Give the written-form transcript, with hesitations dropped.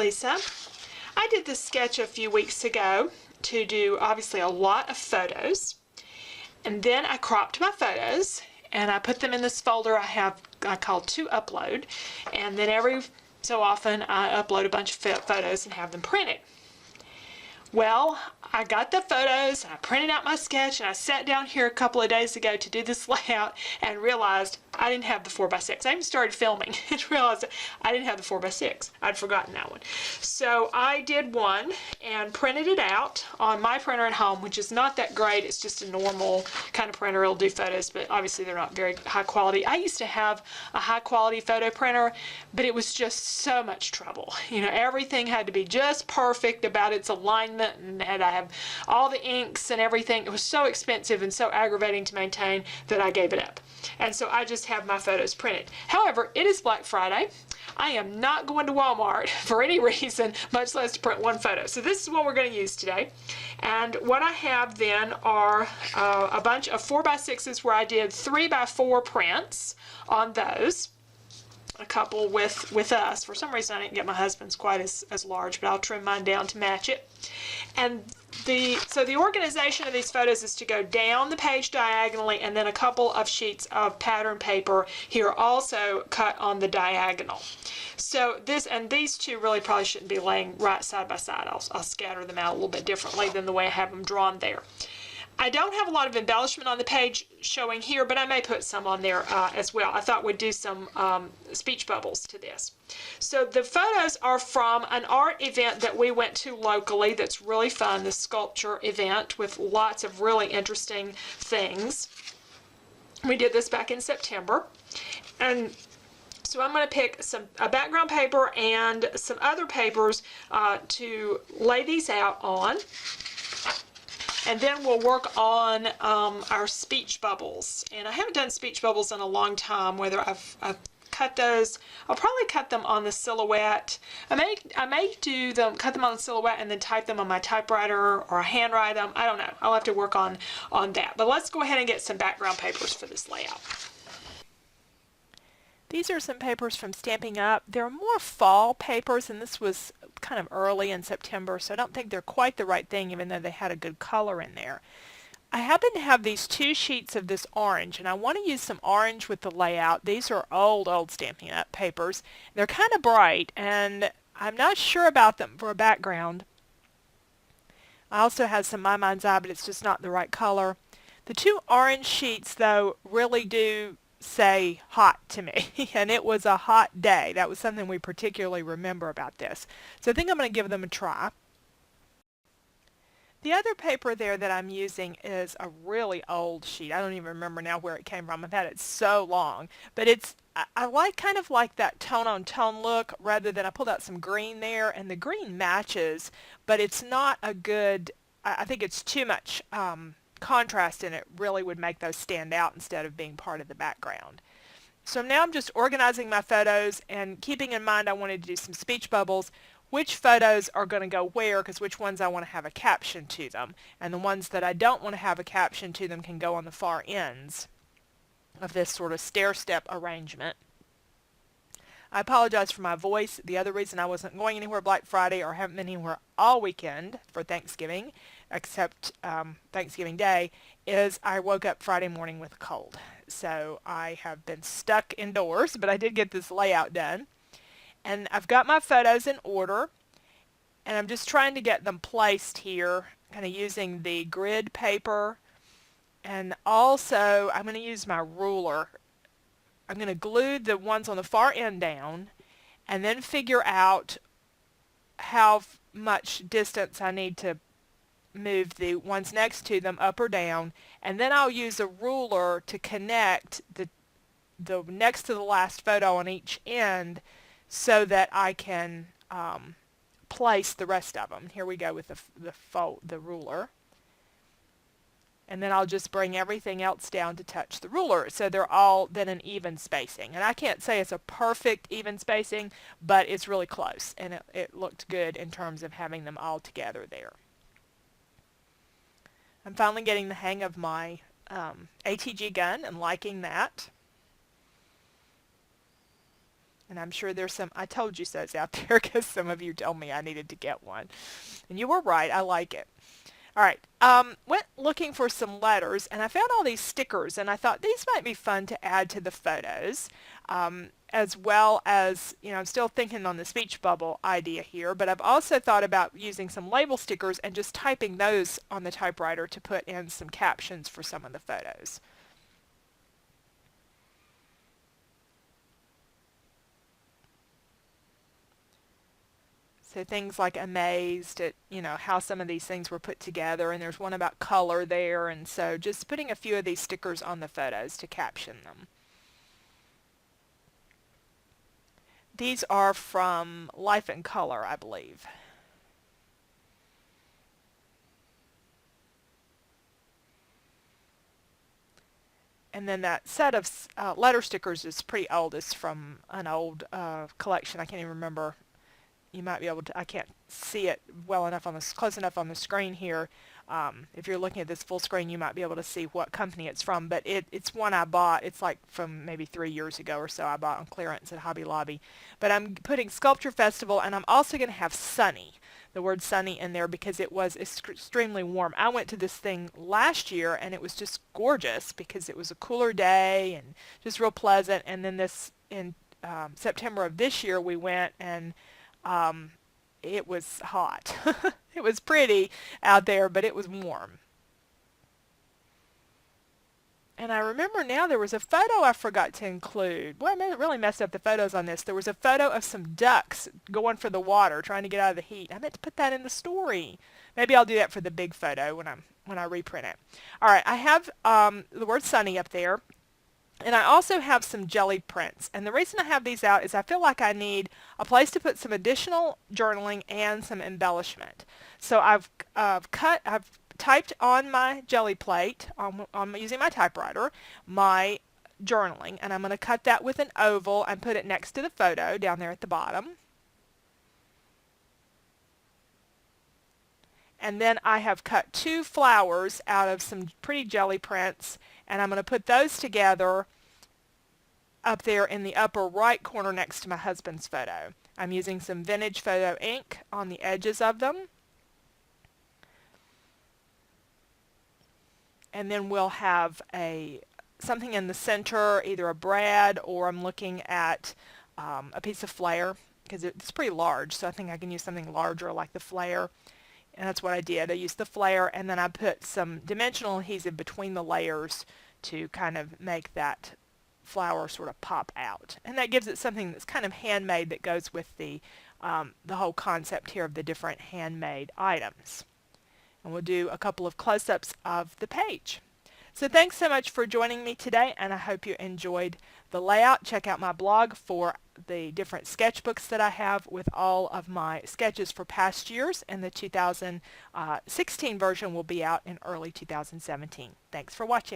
Lisa. I did this sketch a few weeks ago to do obviously a lot of photos, and then I cropped my photos and I put them in this folder I call to upload, and then every so often I upload a bunch of photos and have them printed. Well, I got the photos, I printed out my sketch, and I sat down here a couple of days ago to do this layout and realized I didn't have the 4x6. I even started filming and realized I didn't have the 4x6. I'd forgotten that one. So I did one and printed it out on my printer at home, which is not that great. It's just a normal kind of printer. It'll do photos, but obviously they're not very high quality. I used to have a high quality photo printer, but it was just so much trouble. You know, everything had to be just perfect about its alignment, and I have all the inks and everything. It was so expensive and so aggravating to maintain that I gave it up. And so I just have my photos printed. However, it is Black Friday. I am not going to Walmart for any reason, much less to print one photo. So this is what we're going to use today. And what I have then are a bunch of 4x6s where I did 3x4 prints on those. A couple with us. For some reason I didn't get my husband's quite as large, but I'll trim mine down to match it. And so the organization of these photos is to go down the page diagonally, and then a couple of sheets of pattern paper here also cut on the diagonal. So these two really probably shouldn't be laying right side by side. I'll scatter them out a little bit differently than the way I have them drawn there. I don't have a lot of embellishment on the page showing here, but I may put some on there as well. I thought we'd do some speech bubbles to this. So the photos are from an art event that we went to locally that's really fun, the sculpture event with lots of really interesting things. We did this back in September. And so I'm going to pick a background paper and some other papers to lay these out on. And then we'll work on our speech bubbles. And I haven't done speech bubbles in a long time, whether I've cut those. I'll probably cut them on the silhouette. I may cut them on the silhouette and then type them on my typewriter or handwrite them. I don't know. I'll have to work on that. But let's go ahead and get some background papers for this layout. These are some papers from Stampin' Up. They're more fall papers, and this was kind of early in September, so I don't think they're quite the right thing, even though they had a good color in there. I happen to have these two sheets of this orange, and I want to use some orange with the layout. These are old Stampin' Up papers. They're kind of bright, and I'm not sure about them for a background. I also have some My Mind's Eye, but it's just not the right color. The two orange sheets, though, really do say hot to me, and it was a hot day. That was something we particularly remember about this. So I think I'm going to give them a try. The other paper there that I'm using is a really old sheet. I don't even remember now where it came from. I've had it so long, but I like kind of like that tone-on-tone look rather than I pulled out some green there, and the green matches, but it's not a good, I think it's too much contrast, and it really would make those stand out instead of being part of the background. So now I'm just organizing my photos and keeping in mind I wanted to do some speech bubbles, which photos are going to go where, because which ones I want to have a caption to them, and the ones that I don't want to have a caption to them can go on the far ends of this sort of stair-step arrangement. I apologize for my voice. The other reason I wasn't going anywhere Black Friday or haven't been anywhere all weekend for Thanksgiving, except Thanksgiving Day, is I woke up Friday morning with a cold. So I have been stuck indoors, but I did get this layout done. And I've got my photos in order, and I'm just trying to get them placed here, kind of using the grid paper. And also, I'm going to use my ruler. I'm going to glue the ones on the far end down, and then figure out how much distance I need to move the ones next to them up or down, and then I'll use a ruler to connect the next to the last photo on each end so that I can place the rest of them. Here we go with the ruler. And then I'll just bring everything else down to touch the ruler, so they're all then an even spacing. And I can't say it's a perfect even spacing, but it's really close, and it looked good in terms of having them all together there. I'm finally getting the hang of my ATG gun and liking that. And I'm sure there's some I told you so's out there because some of you told me I needed to get one. And you were right. I like it. All right. Went looking for some letters, and I found all these stickers, and I thought these might be fun to add to the photos, as well as, I'm still thinking on the speech bubble idea here, but I've also thought about using some label stickers and just typing those on the typewriter to put in some captions for some of the photos. So things like amazed at, how some of these things were put together, and there's one about color there, and so just putting a few of these stickers on the photos to caption them. These are from Life in Color, I believe. And then that set of letter stickers is pretty old. It's from an old collection. I can't even remember. You might be able to, I can't see it well enough close enough on the screen here. If you're looking at this full screen, you might be able to see what company it's from, but it's one I bought. It's like from maybe 3 years ago or so. I bought on clearance at Hobby Lobby. But I'm putting Sculpture Festival, and I'm also going to have sunny, the word sunny in there, because it was extremely warm. I went to this thing last year, and it was just gorgeous because it was a cooler day and just real pleasant. And then in September of this year, we went, and it was hot. It was pretty out there, but it was warm. And I remember now there was a photo I forgot to include. Well, I really messed up the photos on this. There was a photo of some ducks going for the water, trying to get out of the heat. I meant to put that in the story. Maybe I'll do that for the big photo when I reprint it. All right, I have the word sunny up there. And I also have some jelly prints. And the reason I have these out is I feel like I need a place to put some additional journaling and some embellishment. So I've typed on my jelly plate, I'm using my typewriter, my journaling. And I'm going to cut that with an oval and put it next to the photo down there at the bottom. And then I have cut 2 flowers out of some pretty jelly prints, and I'm going to put those together up there in the upper right corner next to my husband's photo. I'm using some vintage photo ink on the edges of them. And then we'll have something in the center, either a brad, or I'm looking at a piece of flare, because it's pretty large, so I think I can use something larger like the flare. And that's what I did. I used the flare, and then I put some dimensional adhesive between the layers to kind of make that flower sort of pop out. And that gives it something that's kind of handmade that goes with the whole concept here of the different handmade items. And we'll do a couple of close-ups of the page. So thanks so much for joining me today, and I hope you enjoyed the layout. Check out my blog for the different sketchbooks that I have with all of my sketches for past years, and the 2016 version will be out in early 2017. Thanks for watching.